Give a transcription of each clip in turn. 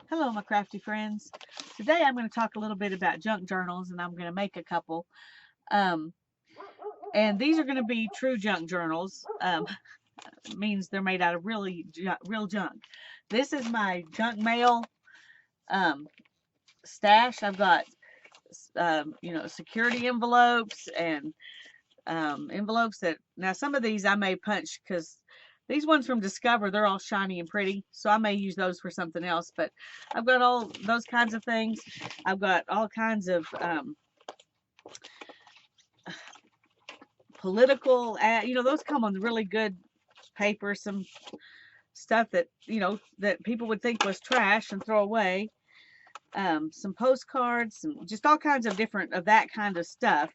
Hello, my crafty friends. Today I'm going to talk a little bit about junk journals, and I'm going to make a couple. Um, and these are going to be true junk journals. Means they're made out of real junk. This is my junk mail um, stash. I've got security envelopes and envelopes that now some of these I may punch because these ones from Discover, they're all shiny and pretty, so I may use those for something else. But I've got all those kinds of things. I've got all kinds of political, those come on really good paper. Some stuff that that people would think was trash and throw away. Some postcards, just all kinds of different of that kind of stuff.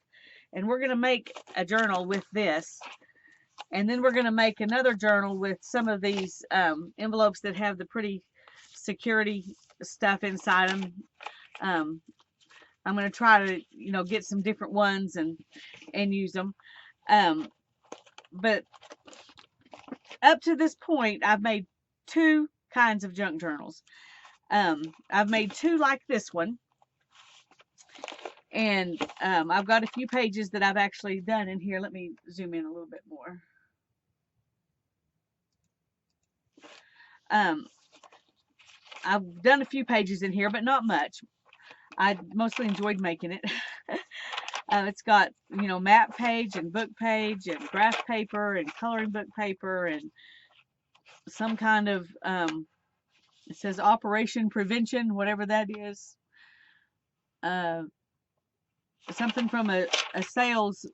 And we're gonna make a journal with this. And then we're going to make another journal with some of these envelopes that have the pretty security stuff inside them. Um, I'm going to try to, get some different ones and use them. Um, but up to this point, I've made two kinds of junk journals. I've made two like this one. And I've got a few pages that I've actually done in here. Let me zoom in a little bit more. I've done a few pages in here, but not much. I mostly enjoyed making it. It's got, map page and book page and graph paper and coloring book paper and some kind of, it says Operation Prevention, whatever that is. Something from a sales,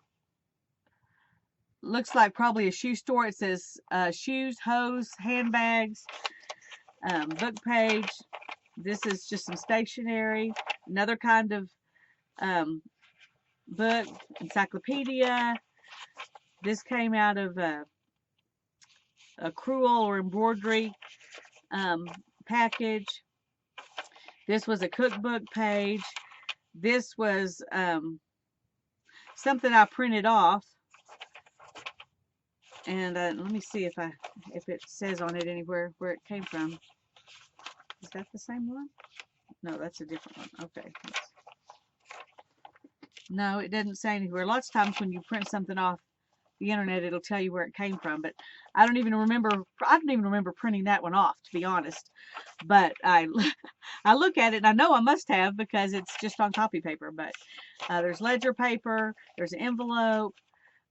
looks like probably a shoe store. It says shoes, hose, handbags, book page. This is just some stationery. Another kind of book, encyclopedia. This came out of a crewel or embroidery package. This was a cookbook page. This was something I printed off. And let me see if it says on it anywhere where it came from. Is that the same one? No, that's a different one. Okay. No, it doesn't say anywhere. Lots of times when you print something off the internet, it'll tell you where it came from, but I don't even remember printing that one off, to be honest. But I look at it and I know I must have because it's just on copy paper. But there's ledger paper, there's an envelope,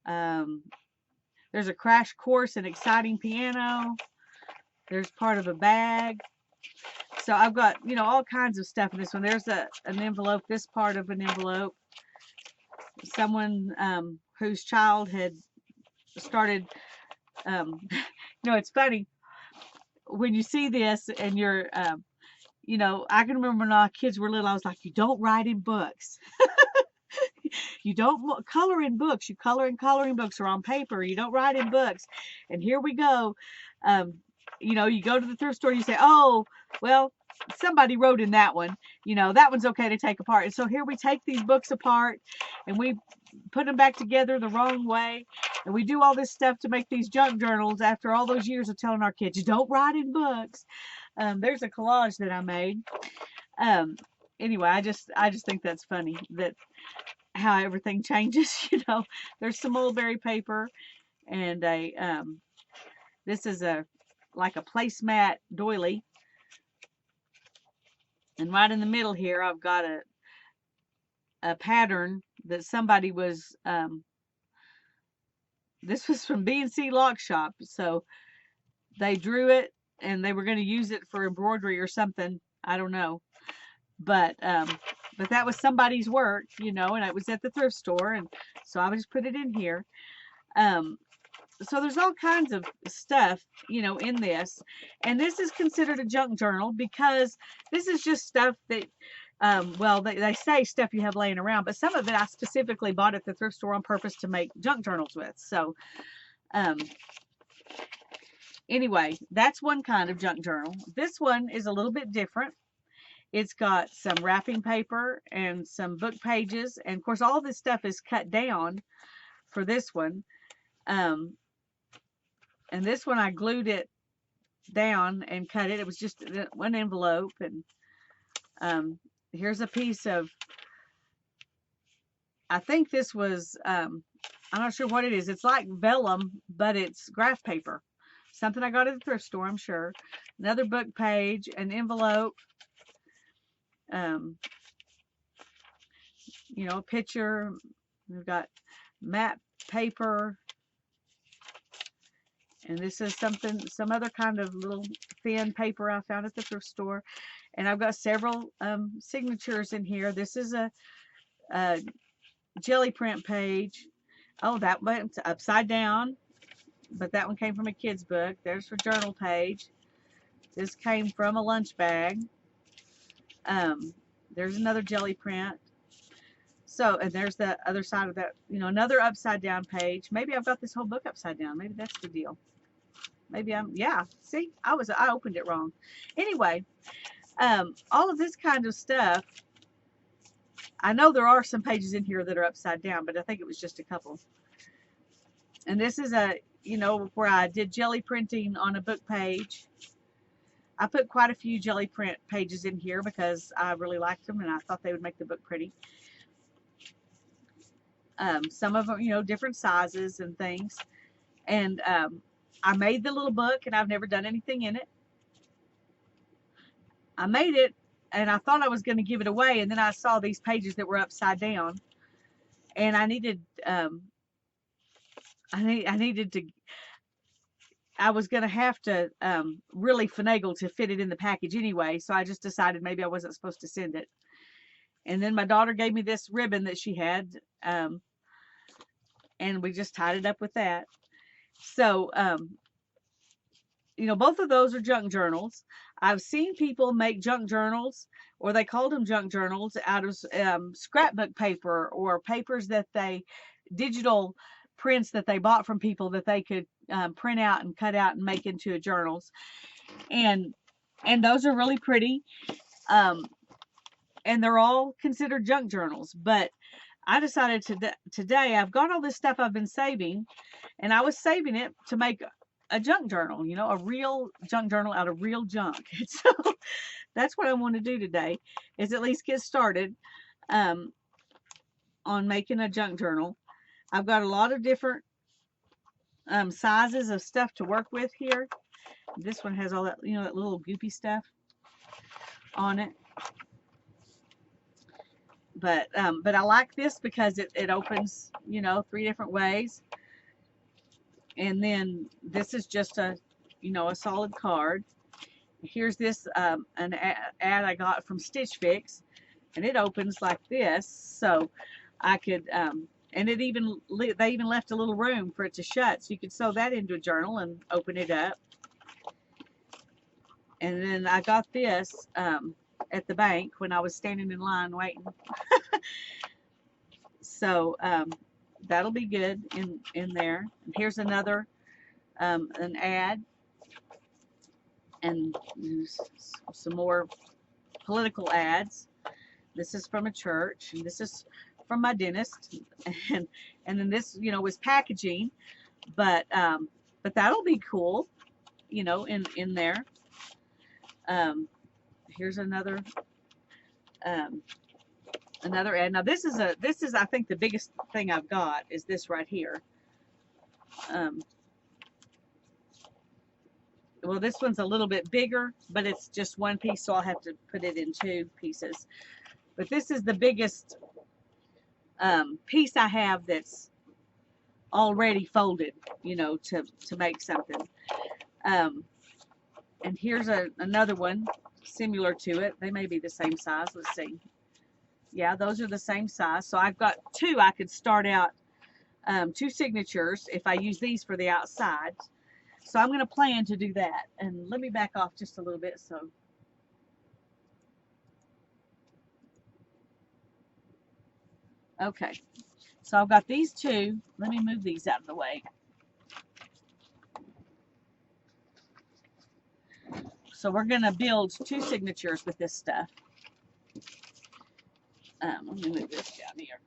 there's a crash course in exciting piano, there's part of a bag. So I've got, all kinds of stuff in this one. There's an envelope, this part of an envelope. Someone whose child had started, it's funny when you see this and you're, I can remember when our kids were little, I was like, you don't write in books. You don't color in books. You color in coloring books or on paper. You don't write in books. And here we go. You go to the thrift store, you say, oh, well, somebody wrote in that one. That one's okay to take apart. And so here we take these books apart and we put them back together the wrong way. And we do all this stuff to make these junk journals after all those years of telling our kids, you don't write in books. There's a collage that I made. Anyway, I just think that's funny that how everything changes. There's some mulberry paper and this is like a placemat doily. And right in the middle here, I've got a pattern that somebody was, this was from B&C Lock Shop. So they drew it and they were going to use it for embroidery or something. I don't know. But that was somebody's work, and it was at the thrift store. And so I just put it in here. So there's all kinds of stuff, in this. And this is considered a junk journal because this is just stuff that, they say stuff you have laying around, but some of it I specifically bought at the thrift store on purpose to make junk journals with. So, anyway, that's one kind of junk journal. This one is a little bit different. It's got some wrapping paper and some book pages. And of course, all this stuff is cut down for this one. And this one I glued it down and cut it. It was just one envelope, and here's a piece of, I think this was, I'm not sure what it is. It's like vellum, but it's graph paper. Something I got at the thrift store, I'm sure. Another book page, an envelope, um, you know, a picture. We've got map paper, and this is some other kind of little thin paper I found at the thrift store. And I've got several signatures in here. This is a jelly print page. Oh, that went upside down, but that one came from a kid's book. There's her journal page. This came from a lunch bag. There's another jelly print. So, and there's the other side of that, you know, another upside down page. Maybe I've got this whole book upside down. Maybe that's the deal. Maybe yeah, see, I opened it wrong. Anyway, all of this kind of stuff, I know there are some pages in here that are upside down, but I think it was just a couple. And this is you know, where I did jelly printing on a book page. I put quite a few jelly print pages in here because I really liked them and I thought they would make the book pretty. Some of them, you know, different sizes and things. And I made the little book, and I've never done anything in it. I made it, and I thought I was going to give it away, and then I saw these pages that were upside down, and I needed, I was going to have to really finagle to fit it in the package anyway, so I just decided maybe I wasn't supposed to send it. And then my daughter gave me this ribbon that she had, and we just tied it up with that. So, you know, both of those are junk journals. I've seen people make junk journals, or they called them junk journals, out of scrapbook paper or papers that digital prints that they bought from people that they could print out and cut out and make into journals. And those are really pretty. And they're all considered junk journals. But I decided today, I've got all this stuff I've been saving, and I was saving it to make a junk journal, you know, a real junk journal out of real junk. So that's what I want to do today, is at least get started on making a junk journal. I've got a lot of different sizes of stuff to work with here. This one has all that, you know, that little goopy stuff on it. But I like this because it opens, you know, 3 different ways. And then this is just a, you know, a solid card. Here's this an ad I got from Stitch Fix, and it opens like this, so I could and it even they even left a little room for it to shut, so you could sew that into a journal and open it up. And then I got this at the bank when I was standing in line waiting. So that'll be good in there. And here's another an ad, and some more political ads. This is from a church, and this is from my dentist, and then this, you know, was packaging, but that'll be cool, you know, in there. Here's another another ad. Now this is I think the biggest thing I've got is this right here. Well, this one's a little bit bigger, but it's just one piece, so I'll have to put it in 2 pieces. But this is the biggest piece I have that's already folded, you know, to make something. And here's another one similar to it. They may be the same size. Let's see. Yeah, those are the same size. So I've got 2. I could start out 2 signatures if I use these for the outside. So I'm going to plan to do that. And let me back off just a little bit. So okay. So I've got these 2. Let me move these out of the way. So we're going to build 2 signatures with this stuff. Let me move this down here.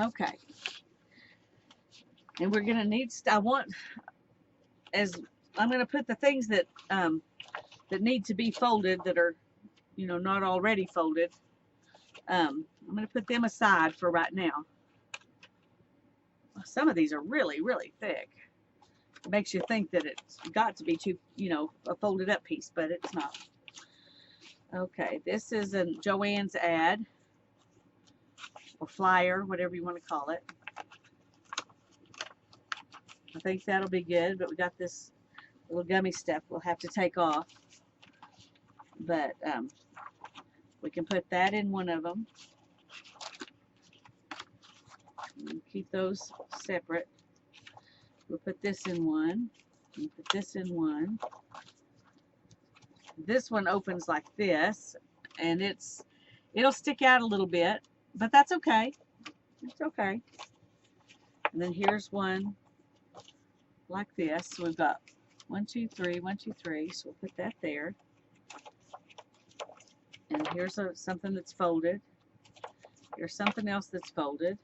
Okay. And we're going to need, as I'm going to put the things that that need to be folded that are, you know, not already folded. I'm going to put them aside for right now. Some of these are really, really thick. It makes you think that it's got to be too, you know, a folded up piece, but it's not. Okay, this is a Joann's ad or flyer, whatever you want to call it. I think that'll be good, but we got this little gummy stuff we'll have to take off. But we can put that in one of them. And keep those separate. We'll put this in one. And put this in one. This one opens like this, and it'll stick out a little bit, but that's okay. It's okay. And then here's one like this. So we've got 1, 2, 3, 1, 2, 3. So we'll put that there. And here's something that's folded. Here's something else that's folded.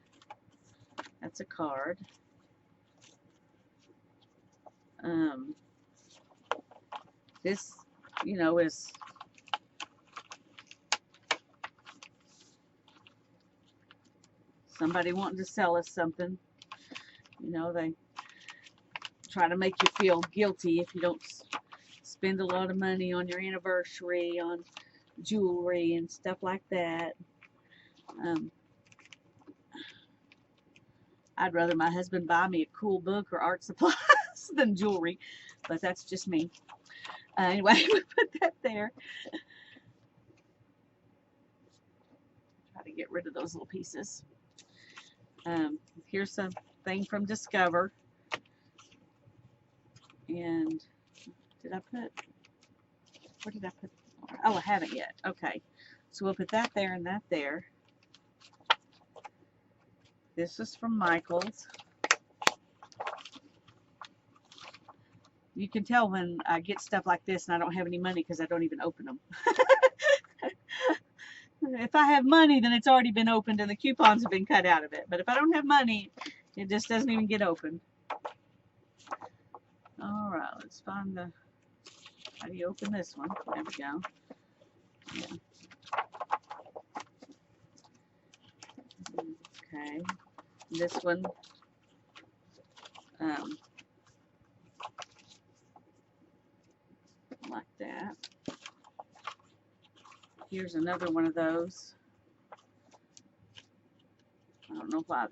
That's a card. This, you know, is somebody wanting to sell us something. You know, they try to make you feel guilty if you don't spend a lot of money on your anniversary, on jewelry and stuff like that. I'd rather my husband buy me a cool book or art supplies than jewelry, but that's just me. Anyway, we put that there. Try to get rid of those little pieces. Here's something from Discover. And where did I put? Oh, I haven't yet. Okay. So we'll put that there and that there. This is from Michael's. You can tell when I get stuff like this and I don't have any money because I don't even open them. If I have money, then it's already been opened and the coupons have been cut out of it. But if I don't have money, it just doesn't even get opened. All right, let's find the, how do you open this one? There we go. Yeah. Okay. This one, like that. Here's another one of those. I don't know why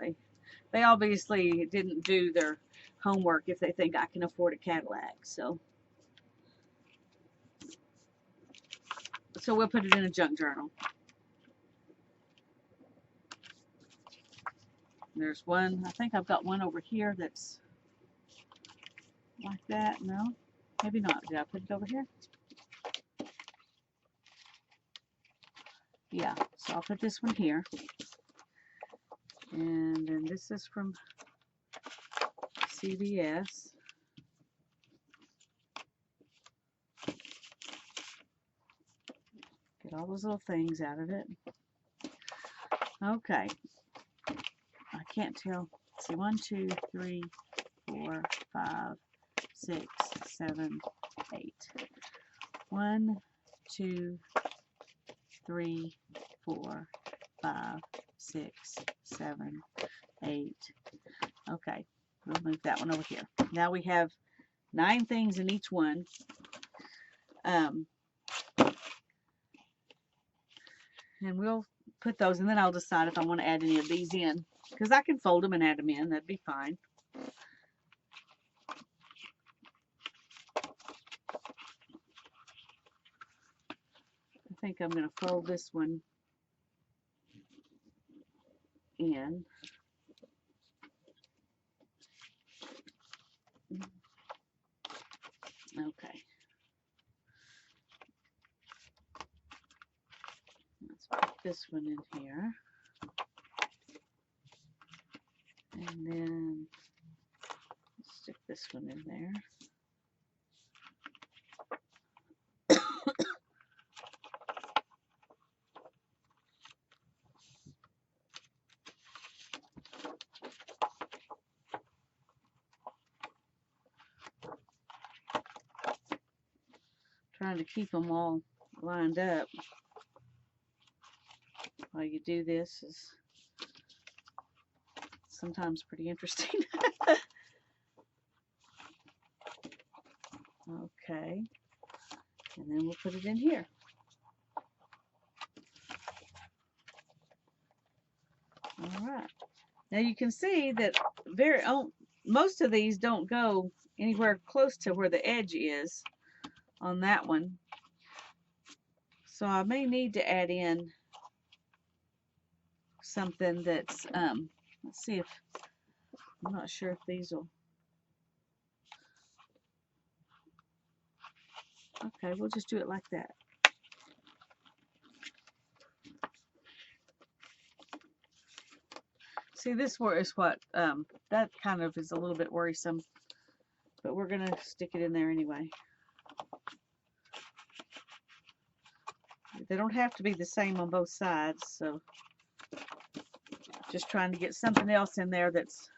they obviously didn't do their homework if they think I can afford a Cadillac. So we'll put it in a junk journal. There's one, I think I've got one over here that's like that. No, maybe not. Did I put it over here? Yeah, so I'll put this one here. And then this is from CVS. Get all those little things out of it. Okay. I can't tell. Let's see, 1, 2, 3, 4, 5, 6, 7, 8. 1, 2, 3, 4, 5, 6, 7, 8. Okay, we'll move that one over here. Now we have 9 things in each one. And we'll put those, and then I'll decide if I want to add any of these in, because I can fold them and add them in. That'd be fine. I think I'm going to fold this one in. Okay. Let's put this one in here. And then stick this one in there. Trying to keep them all lined up while you do this is sometimes pretty interesting. Okay, and then we'll put it in here. All right. Now you can see that most of these don't go anywhere close to where the edge is on that one. So I may need to add in something that's, let's see if, I'm not sure if these will, okay, we'll just do it like that. See, this is what, that kind of is a little bit worrisome, but we're going to stick it in there anyway. They don't have to be the same on both sides, so just trying to get something else in there that's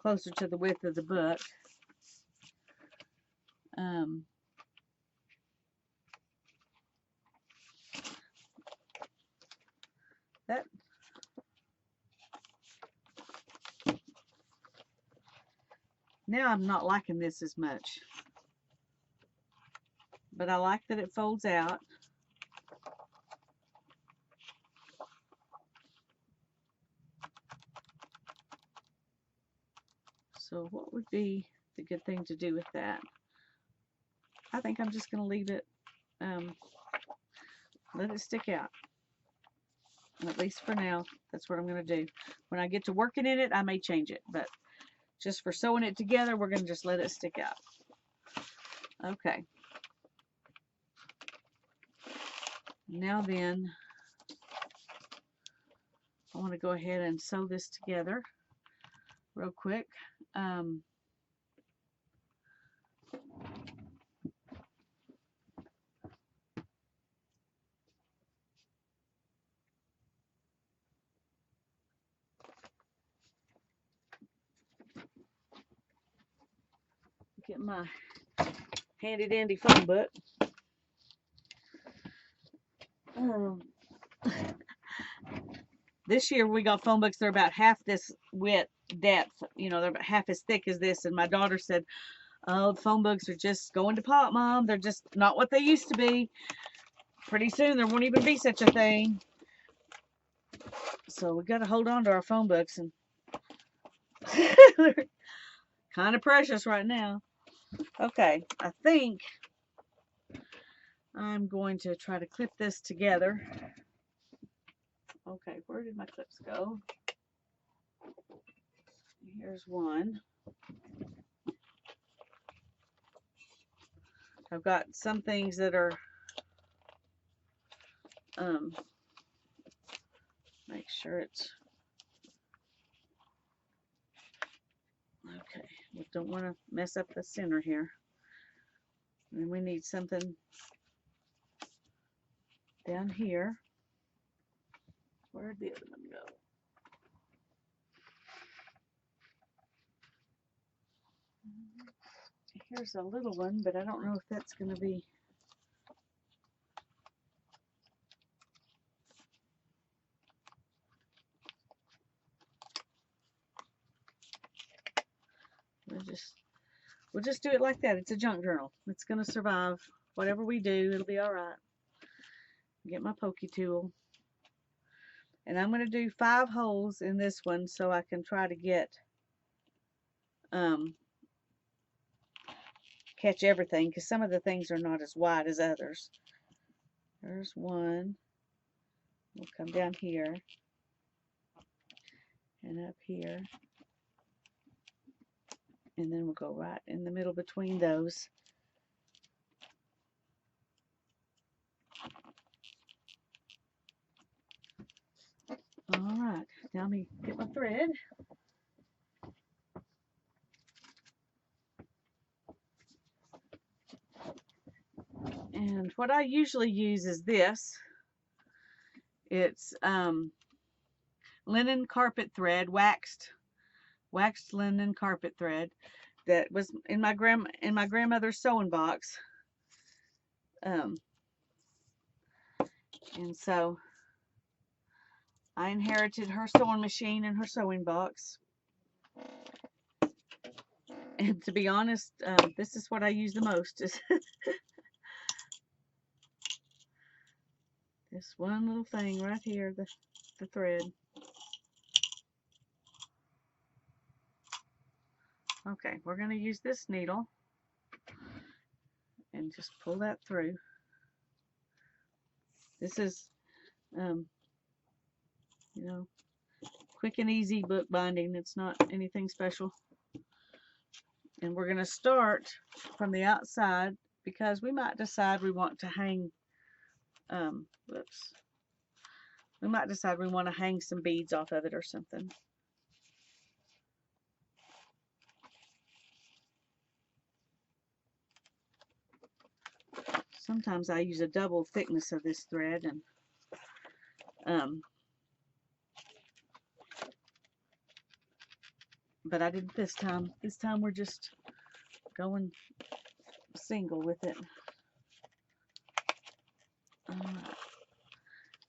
closer to the width of the book. That now I'm not liking this as much, but I like that it folds out. So what would be the good thing to do with that? I think I'm just going to leave it, let it stick out. At least for now, that's what I'm going to do. When I get to working in it, I may change it, but just for sewing it together, we're going to just let it stick out. Okay. Now then, I want to go ahead and sew this together real quick. Get my handy dandy phone book. This year we got phone books, they're about half this depth, you know, they're about half as thick as this, and my daughter said, oh, the phone books are just going to pot, Mom. They're just not what they used to be. Pretty soon there won't even be such a thing. So we got to hold on to our phone books, and they're kind of precious right now. Okay, I think I'm going to try to clip this together. Okay, where did my clips go? Here's one. I've got some things that are, make sure it's, okay, we don't want to mess up the center here. And we need something down here. Where'd the other one go? Here's a little one, but I don't know if that's going to be. We'll just do it like that. It's a junk journal. It's going to survive whatever we do. It'll be all right. Get my pokey tool. And I'm going to do 5 holes in this one so I can try to get catch everything, because some of the things are not as wide as others. There's one. We'll come down here and up here, and then we'll go right in the middle between those. All right, now let me get my thread. And what I usually use is this. It's linen carpet thread, waxed linen carpet thread that was in my grandmother's sewing box. And so I inherited her sewing machine and her sewing box. And to be honest, this is what I use the most, is this one little thing right here, the thread. Okay, we're going to use this needle and just pull that through. This is, you know, quick and easy book binding. It's not anything special. And we're going to start from the outside because we might decide we want to hang, we might decide we want to hang some beads off of it or something. Sometimes I use a double thickness of this thread, and but I didn't this time. This time we're just going single with it.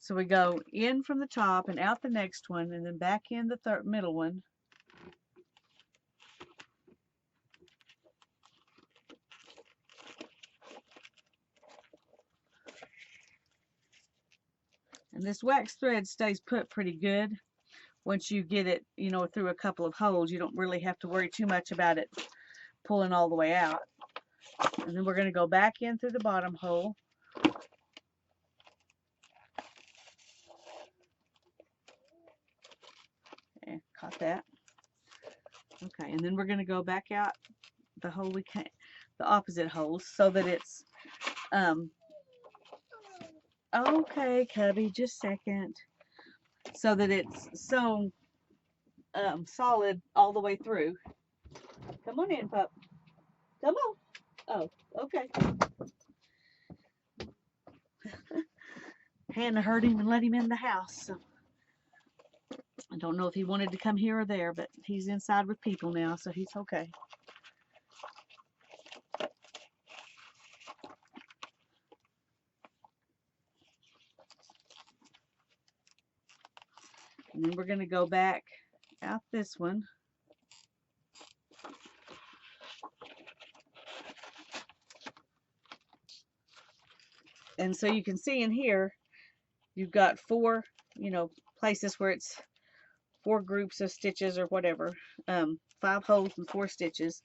So we go in from the top and out the next one, and then back in the middle one. And this wax thread stays put pretty good. Once you get it, you know, through a couple of holes, you don't really have to worry too much about it pulling all the way out. And then we're going to go back in through the bottom hole. Okay, caught that. Okay, and then we're going to go back out the hole we can't, the opposite holes, so that it's okay, Cubby, just a second, so that it's sewn solid all the way through. Come on in, pup. Come on. Oh, okay. Hannah heard him and let him in the house. So I don't know if he wanted to come here or there, but he's inside with people now, so he's okay. And then we're going to go back out this one. And so you can see in here, you've got four, you know, places where it's 4 groups of stitches or whatever. 5 holes and 4 stitches.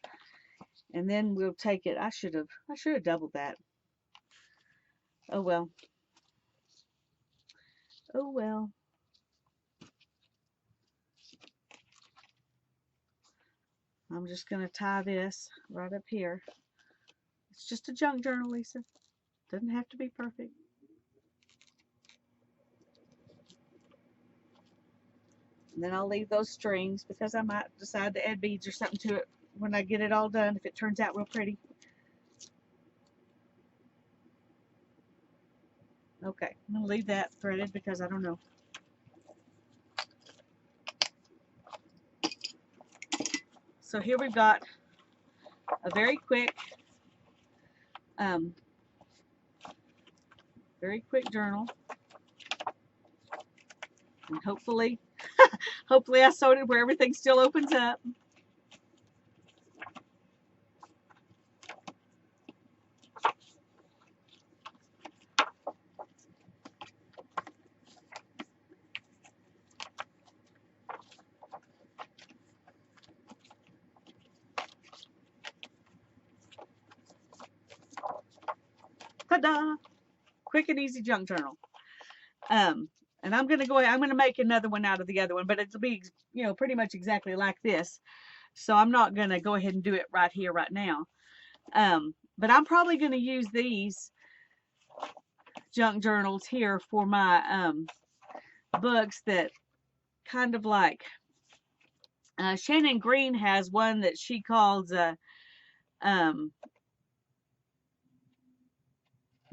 And then we'll take it. I should have doubled that. Oh well. Oh well. I'm just going to tie this right up here. It's just a junk journal, Lisa. Doesn't have to be perfect. And then I'll leave those strings because I might decide to add beads or something to it when I get it all done, if it turns out real pretty. Okay, I'm going to leave that threaded because I don't know. So here we've got a very quick journal. And hopefully I sewed it where everything still opens up. Ta-da! Quick and easy junk journal. And I'm going to make another one out of the other one, but it'll be, you know, pretty much exactly like this. So I'm not going to go ahead and do it right here, right now. But I'm probably going to use these junk journals here for my books that kind of like, Shannon Green has one that she calls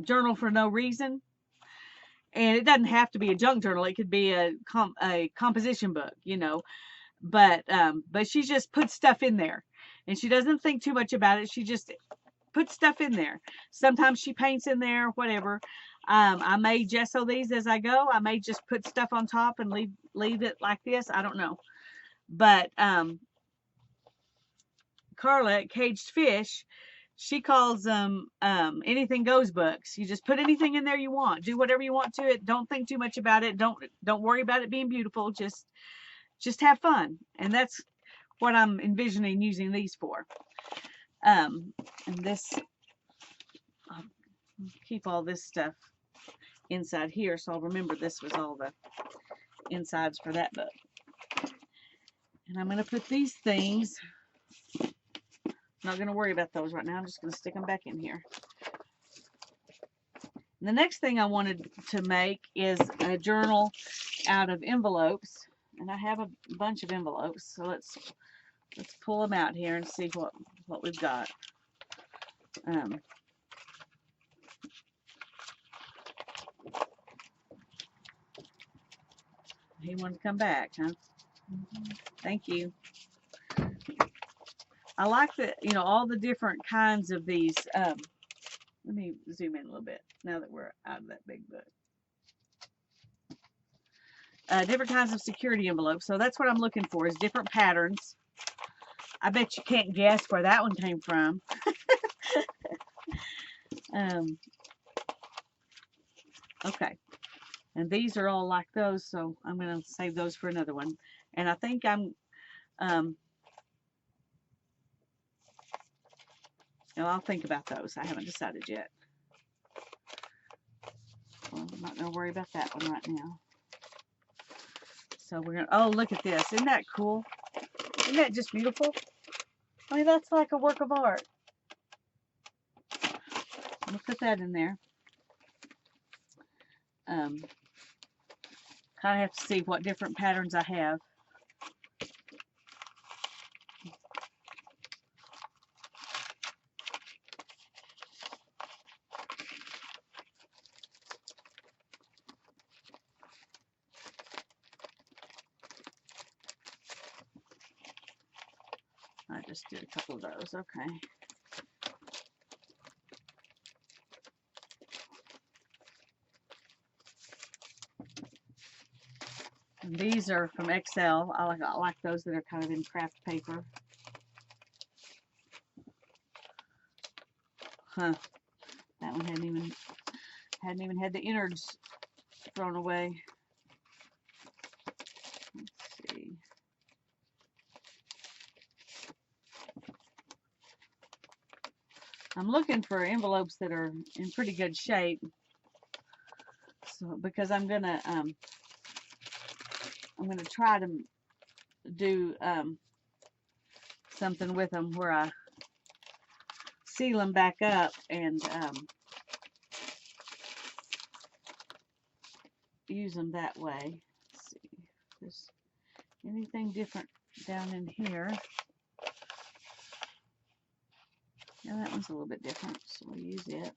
Journal for No Reason. And it doesn't have to be a junk journal. It could be a composition book, you know. But she just puts stuff in there, and she doesn't think too much about it. She just put stuff in there. Sometimes she paints in there, whatever. I may gesso these as I go. I may just put stuff on top and leave it like this. I don't know. But Carla at Caged Fish, she calls them anything goes books. You just put anything in there you want. Do whatever you want to it. Don't think too much about it. Don't worry about it being beautiful. Just have fun. And that's what I'm envisioning using these for. And this, I'll keep all this stuff inside here, so I'll remember this was all the insides for that book. And I'm going to put these things, I'm not going to worry about those right now, I'm just going to stick them back in here. And the next thing I wanted to make is a journal out of envelopes, and I have a bunch of envelopes, so let's pull them out here and see what we've got. He wanted to come back, huh? Thank you. I like the, all the different kinds of these. Let me zoom in a little bit now that we're out of that big book. Different kinds of security envelopes. So that's what I'm looking for, is different patterns. I bet you can't guess where that one came from. Okay. And these are all like those, so I'm going to save those for another one. And I think I'll think about those. I haven't decided yet. Well, I'm not going to worry about that one right now. So we're going to, oh, look at this. Isn't that cool? Isn't that just beautiful? I mean, that's like a work of art. I'm going to put that in there. Kind of have to see what different patterns I have. I just did a couple of those. Okay. And these are from XL. I like those that are kind of in craft paper. Huh. That one hadn't even had the innards thrown away. Let's see. I'm looking for envelopes that are in pretty good shape. So because I'm gonna try to do something with them where I seal them back up and use them that way. Let's see if there's anything different down in here. Yeah, that one's a little bit different, so we'll use it.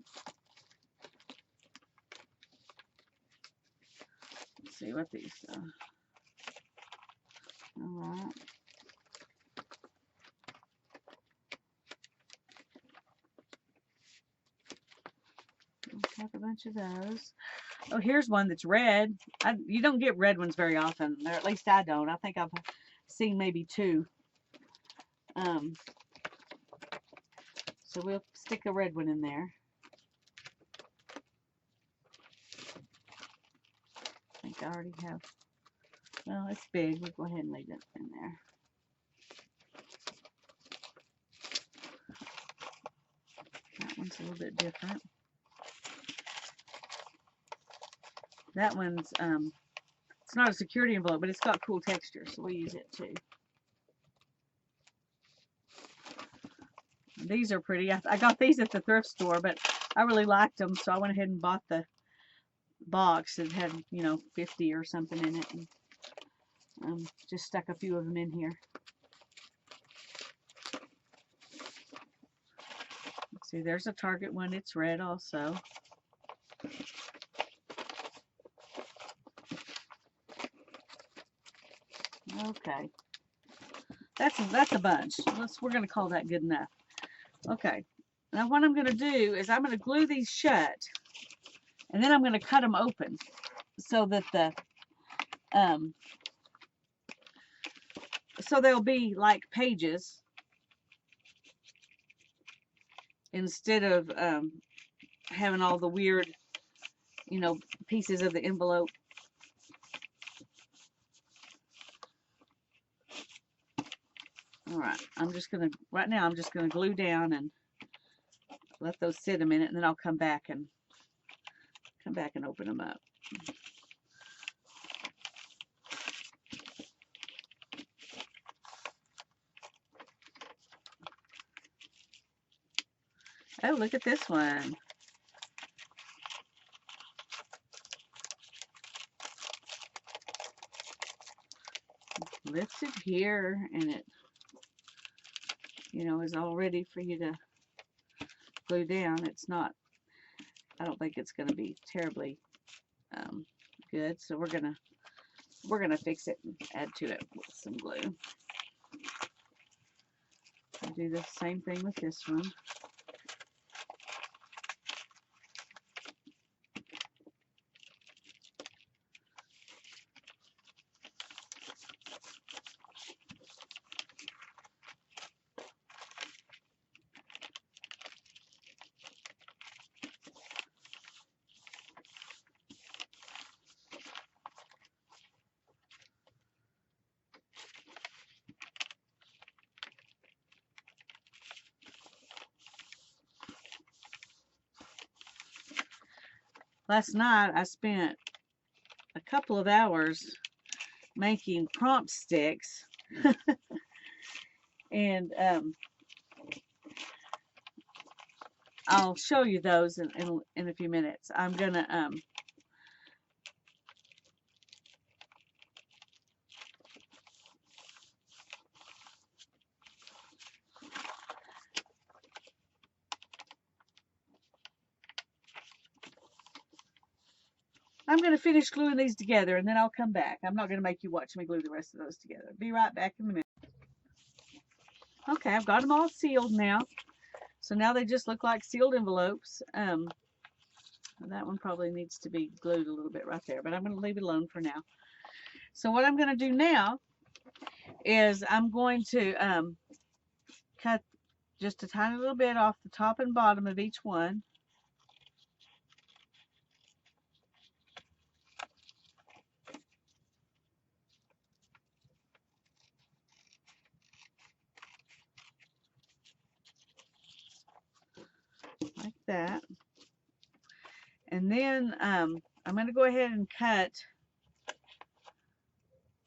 Let's see what these alright. Have a bunch of those. Oh, here's one that's red. You don't get red ones very often, or at least I don't. I think I've seen maybe two. So we'll stick a red one in there. I think I already have. Well, it's big. We'll go ahead and leave it in there. That one's a little bit different. That one's it's not a security envelope, but it's got cool texture, so we use it too. These are pretty. I got these at the thrift store, but I really liked them, so I went ahead and bought the box. It had, 50 or something in it, and just stuck a few of them in here. Let's see, there's a Target one. It's red also. Okay, that's a bunch. We're going to call that good enough. Okay, Now what I'm going to do is I'm going to glue these shut, and then I'm going to cut them open so that so they'll be like pages instead of having all the weird, you know, pieces of the envelope. All right, right now I'm just gonna glue down and let those sit a minute, and then I'll come back and open them up. Oh, look at this one. Lifts it here, and it, you know, is all ready for you to glue down. It's not, I don't think it's going to be terribly good, so we're gonna fix it and add to it with some glue. I'll do the same thing with this one. Last night I spent a couple of hours making prompt sticks and I'll show you those in a few minutes. I'm gonna finish gluing these together, and then I'll come back. I'm not going to make you watch me glue the rest of those together. Be right back in a minute. Okay, I've got them all sealed now. So now they just look like sealed envelopes. That one probably needs to be glued a little bit right there, but I'm going to leave it alone for now. So what I'm going to do now is I'm going to cut just a tiny little bit off the top and bottom of each one. Like that. And then I'm going to go ahead and cut,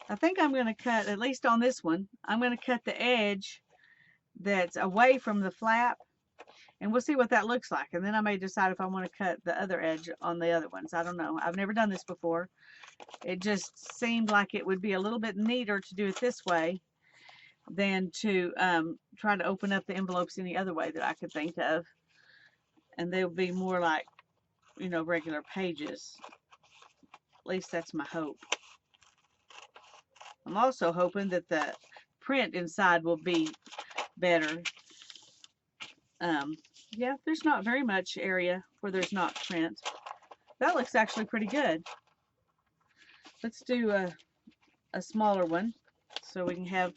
I think I'm going to cut, at least on this one, I'm going to cut the edge that's away from the flap, and we'll see what that looks like. And then I may decide if I want to cut the other edge on the other ones. I don't know. I've never done this before. It just seemed like it would be a little bit neater to do it this way than to try to open up the envelopes any other way that I could think of. And they'll be more like, you know, regular pages. At least that's my hope. I'm also hoping that the print inside will be better. Yeah, there's not very much area where there's not print. That looks actually pretty good. Let's do a smaller one so we can have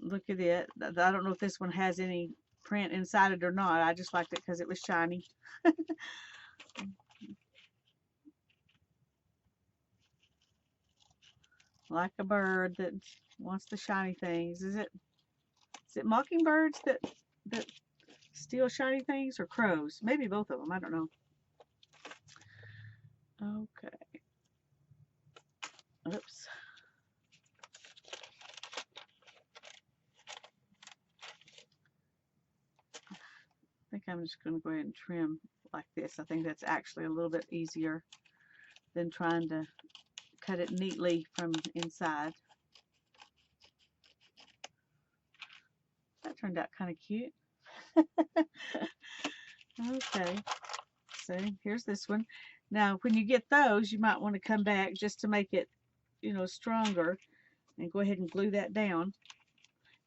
look at it. I don't know if this one has any print inside it or not. I just liked it because it was shiny. Like a bird that wants the shiny things. Is it mockingbirds that steal shiny things, or crows? Maybe both of them. I don't know. Okay. Oops. I think I'm just going to go ahead and trim like this. I think that's actually a little bit easier than trying to cut it neatly from inside. That turned out kind of cute. Okay, so here's this one. Now when you get those, you might want to come back just to make it, you know, stronger, and go ahead and glue that down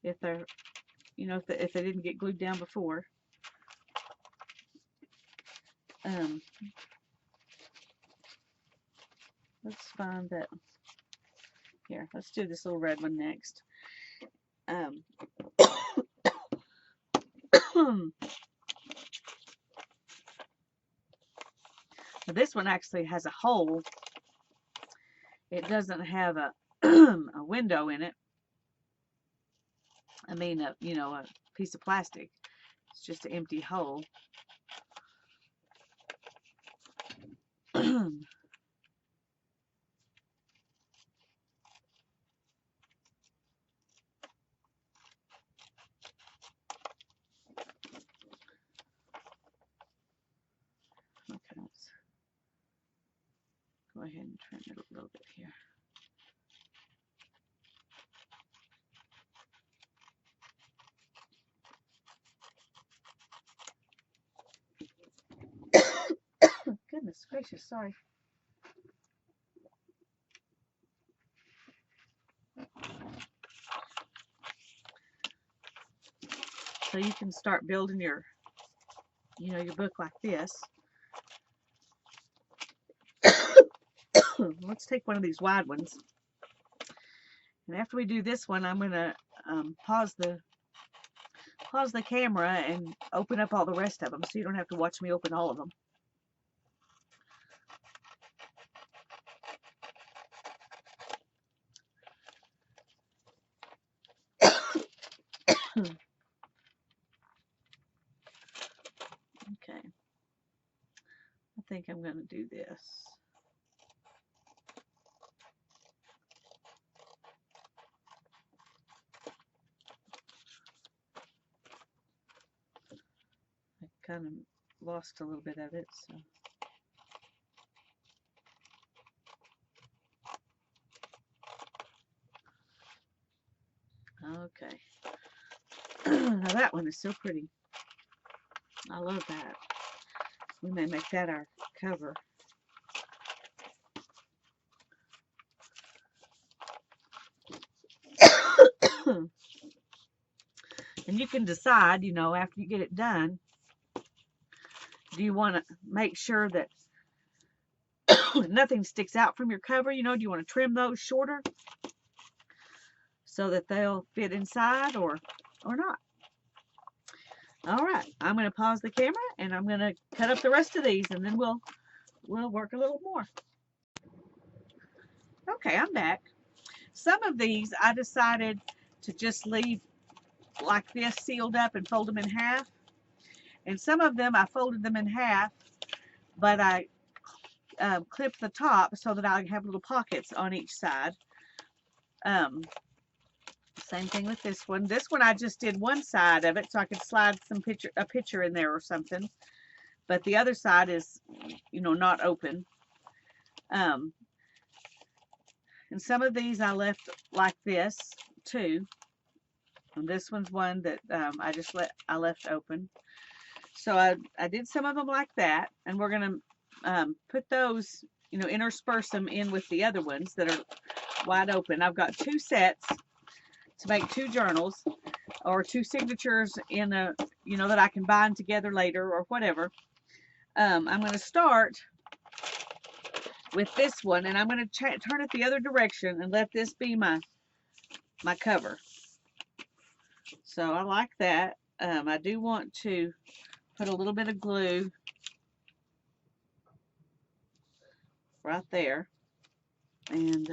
if they're, you know, if they didn't get glued down before. Let's find that. Here, let's do this little red one next. This one actually has a hole. It doesn't have a a window in it. I mean, you know, a piece of plastic. It's just an empty hole. Okay, let's go ahead and trim it a little bit here. Goodness gracious, sorry. So you can start building your, you know, your book like this. Let's take one of these wide ones. And after we do this one, I'm going to pause the camera and open up all the rest of them so you don't have to watch me open all of them. Okay. I think I'm going to do this. I kind of lost a little bit of it, so. Okay. Now that one is so pretty. I love that. We may make that our cover. And you can decide, you know, after you get it done, do you want to make sure that nothing sticks out from your cover? You know, do you want to trim those shorter so that they'll fit inside or not? All right, I'm going to pause the camera and I'm going to cut up the rest of these, and then we'll work a little more. Okay, I'm back. Some of these I decided to just leave like this, sealed up, and fold them in half. And some of them I folded them in half, but I clipped the top so that I have little pockets on each side. Same thing with this one. This one I just did one side of it so I could slide a picture in there or something. But the other side is, you know, not open. And some of these I left like this too. And this one's one that I left open. So I did some of them like that, and we're gonna put those, you know, intersperse them in with the other ones that are wide open. I've got 2 sets to make 2 journals or 2 signatures in a, you know, that I can bind together later or whatever. I'm going to start with this one, and I'm going to turn it the other direction and let this be my cover. So I like that. I do want to put a little bit of glue right there, and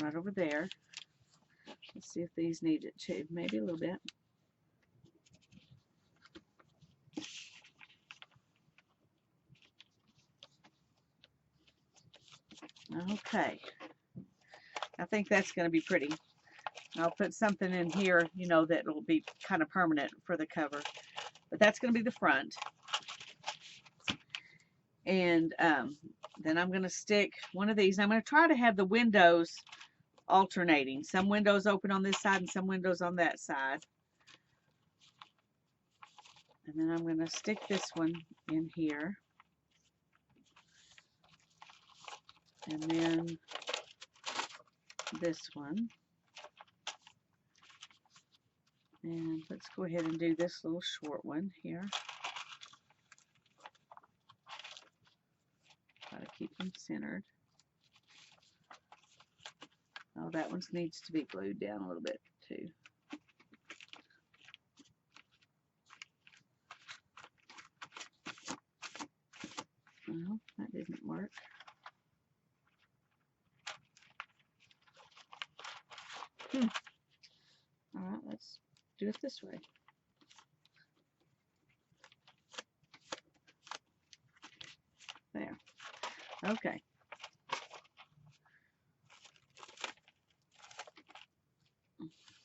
right over there. Let's see if these need it too. Maybe a little bit. Okay. I think that's going to be pretty. I'll put something in here, you know, that will be kind of permanent for the cover. But that's going to be the front. And then I'm going to stick one of these. I'm going to try to have the windows alternating. Some windows open on this side and some windows on that side. And then I'm going to stick this one in here. And then this one. And let's go ahead and do this little short one here. Try to keep them centered. Oh, that one needs to be glued down a little bit too. Well, that didn't work. All right, let's do it this way. There. Okay.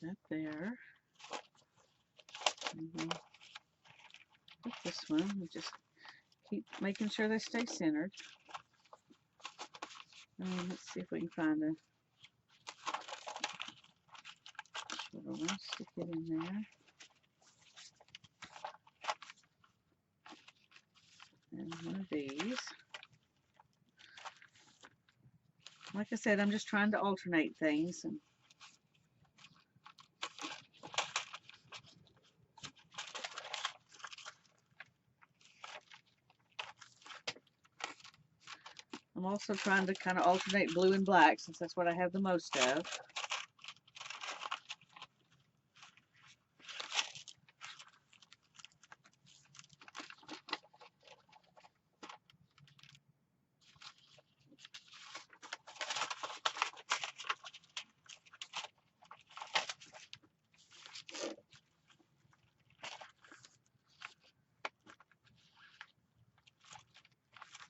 That there. And then put this one. And just keep making sure they stay centered. Let's see if we can find a shorter one. Stick it in there. And one of these. Like I said, I'm just trying to alternate things. And I'm also trying to kind of alternate blue and black since that's what I have the most of.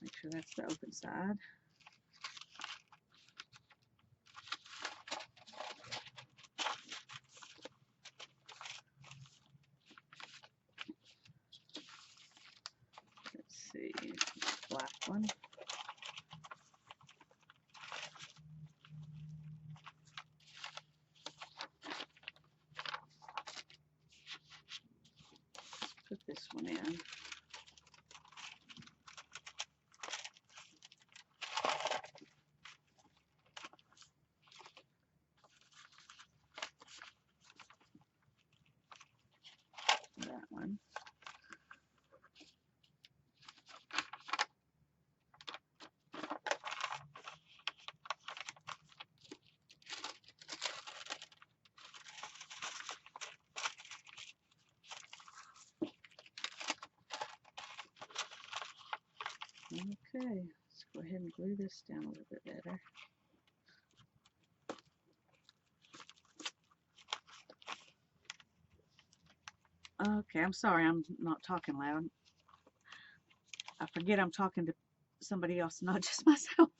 Make sure that's the open side. Let's see, black one. Put this one in. That one. Okay, let's go ahead and glue this down a little bit better. Okay, I'm sorry I'm not talking loud. I forget I'm talking to somebody else, not just myself.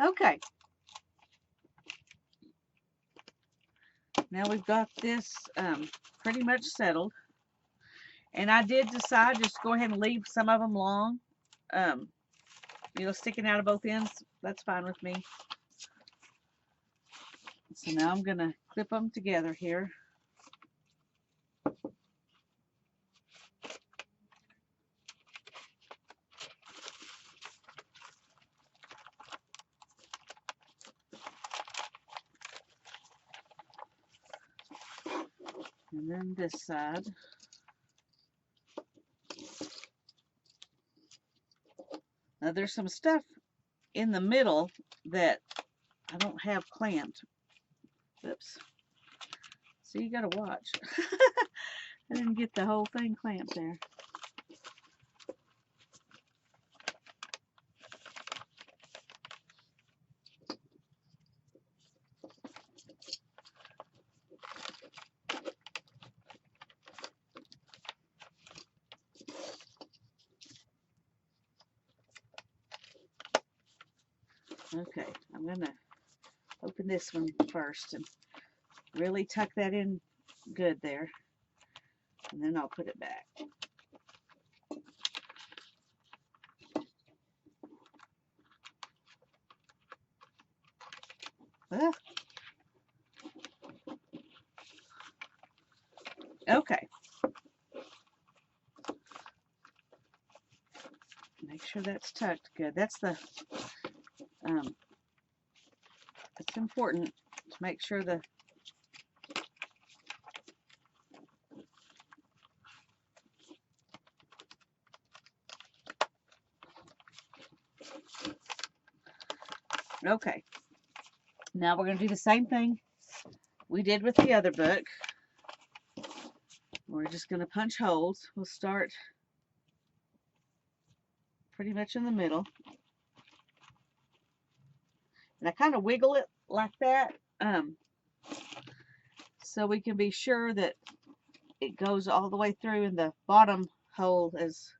Okay. Now we've got this pretty much settled. And I did decide just to go ahead and leave some of them long. You know, sticking out of both ends. That's fine with me. So now I'm going to clip them together here. And then this side. Now there's some stuff in the middle that I don't have clamped. Oops. So you gotta watch. I didn't get the whole thing clamped there. Okay, I'm gonna open this one first and really tuck that in good there. And then I'll put it back. Ah. Okay. Make sure that's tucked good. That's the it's important to make sure the Okay. Now we're going to do the same thing we did with the other book. We're just going to punch holes. We'll start pretty much in the middle. And I kind of wiggle it like that so we can be sure that it goes all the way through, and the bottom hole is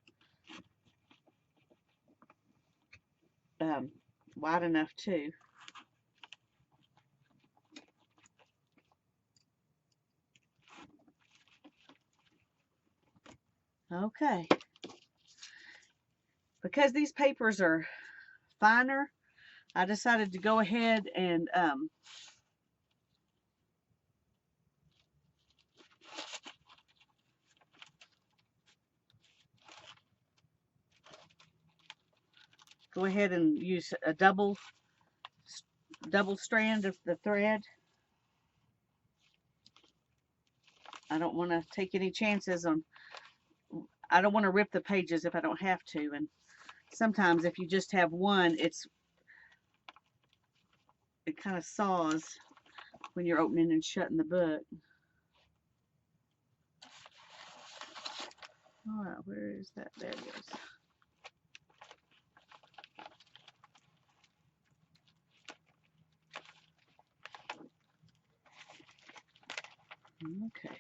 wide enough too. Okay. Because these papers are finer, I decided to go ahead and use a double strand of the thread. I don't want to take any chances on, I don't want to rip the pages if I don't have to, and sometimes if you just have one, it kind of saws when you're opening and shutting the book. All right, where is that? There it is. Okay.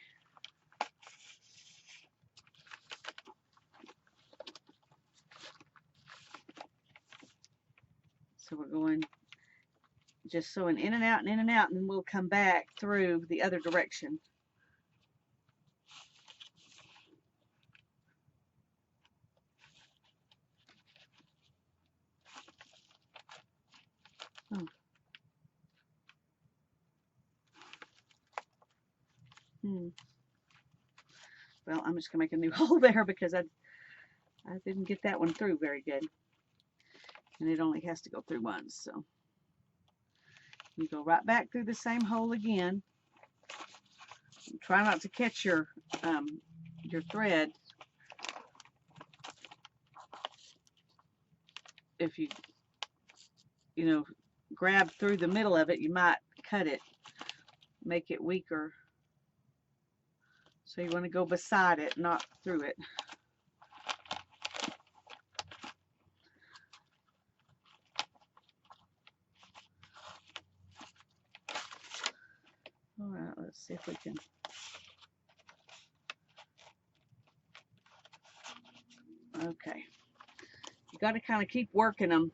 So we're going just sewing in and out and in and out, and then we'll come back through the other direction. Oh. Well, I'm just gonna make a new hole there because I didn't get that one through very good, and it only has to go through once. So you go right back through the same hole again. Try not to catch your thread. If you grab through the middle of it, you might cut it, make it weaker. So you want to go beside it, not through it. All right, let's see if we can. Okay. You got to kind of keep working them,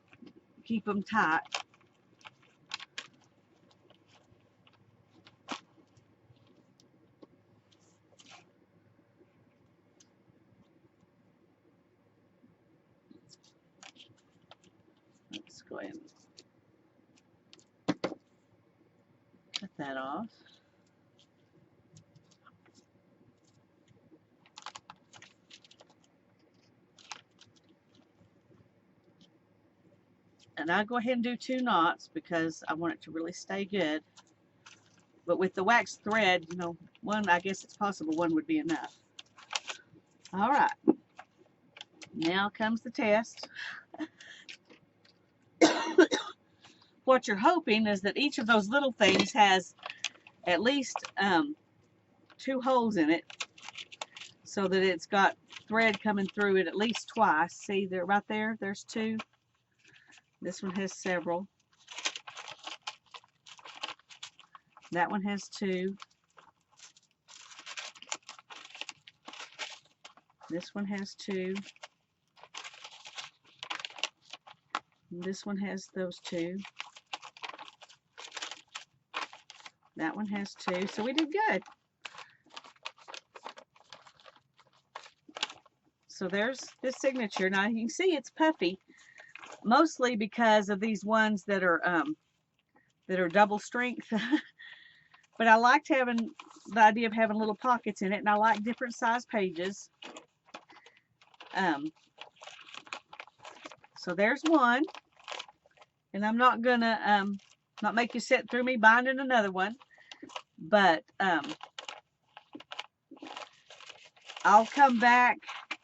keep them tight. Let's go ahead and cut that off. And I'll go ahead and do 2 knots because I want it to really stay good. But with the wax thread, one, I guess it's possible one would be enough. All right. Now comes the test. What you're hoping is that each of those little things has at least 2 holes in it, so that it's got thread coming through it at least twice. See there, right there, there's 2. This one has several. That one has 2. This one has 2. And this one has those 2. That one has 2. So we did good. So there's this signature. Now you can see it's puffy, mostly because of these ones that are double strength. But I liked having the idea of having little pockets in it, and I like different size pages. So there's one, and I'm not gonna not make you sit through me binding another one, but I'll come back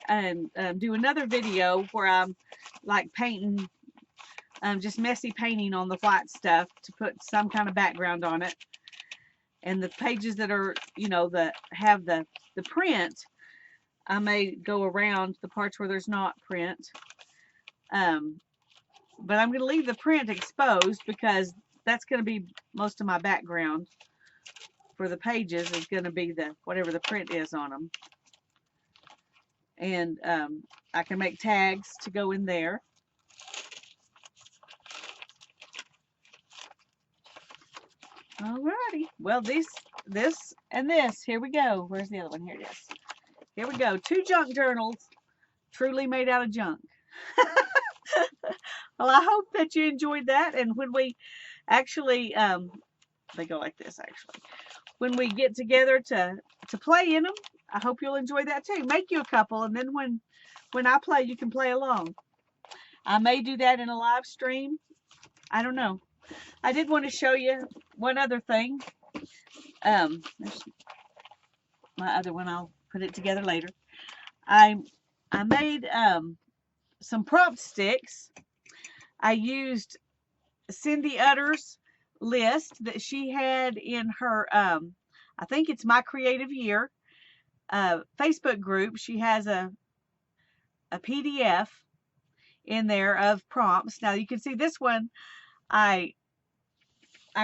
and do another video where I'm like painting just messy painting on the white stuff to put some kind of background on it. And the pages that are, you know, that have the print, I may go around the parts where there's not print. But I'm going to leave the print exposed because that's going to be most of my background for the pages, is going to be the whatever the print is on them. And I can make tags to go in there. Alrighty. Well, this, and this. Here we go. Where's the other one? Here it is. Here we go. 2 junk journals, truly made out of junk. Well, I hope that you enjoyed that. And when we actually, they go like this actually. When we get together to play in them, I hope you'll enjoy that too. Make you a couple, and then when I play, you can play along. I may do that in a live stream. I don't know. I did want to show you one other thing. There's my other one. I'll put it together later. I made some prompt sticks. I used Cindy Utter's list that she had in her, I think it's My Creative Year Facebook group. She has a PDF in there of prompts. Now you can see this one, I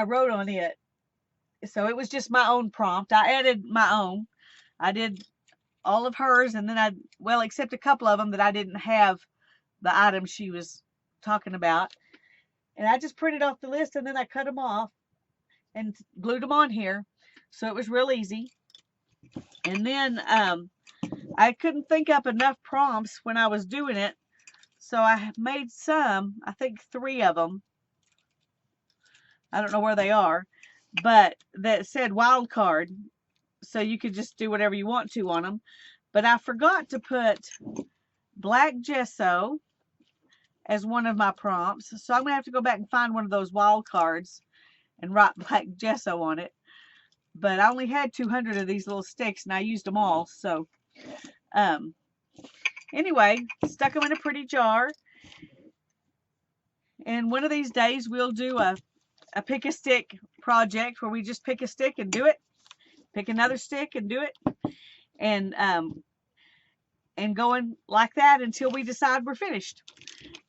wrote on it. So it was just my own prompt. I added my own. I did all of hers, and then well, except a couple of them that I didn't have the items she was talking about. And I just printed off the list, and then I cut them off and glued them on here. So it was real easy. And then I couldn't think up enough prompts when I was doing it. So I made some, I think 3 of them. I don't know where they are, but that said wild card. So you could just do whatever you want to on them. But I forgot to put black gesso as one of my prompts. So I'm going to have to go back and find one of those wild cards and write black gesso on it. But I only had 200 of these little sticks, and I used them all. So anyway, stuck them in a pretty jar. And one of these days we'll do a pick a stick project where we just pick a stick and do it. Pick another stick and do it. And going like that until we decide we're finished.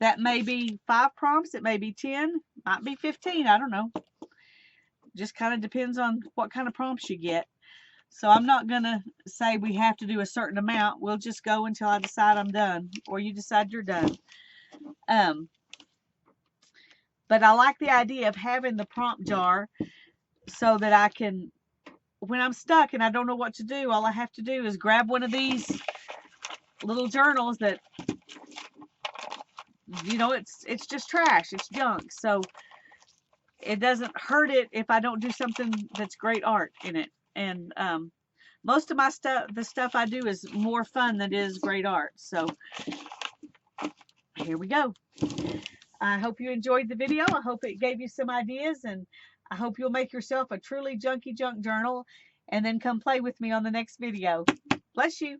That may be 5 prompts, it may be 10, might be 15, I don't know. Just kind of depends on what kind of prompts you get. So I'm not going to say we have to do a certain amount. We'll just go until I decide I'm done, or you decide you're done. But I like the idea of having the prompt jar so that I can, when I'm stuck and I don't know what to do, all I have to do is grab one of these little journals that, you know, it's just trash, it's junk. So it doesn't hurt it if I don't do something that's great art in it. And most of my stuff, the stuff I do is more fun than it is great art. So here we go. I hope you enjoyed the video. I hope it gave you some ideas, and I hope you'll make yourself a truly junky junk journal and then come play with me on the next video. Bless you.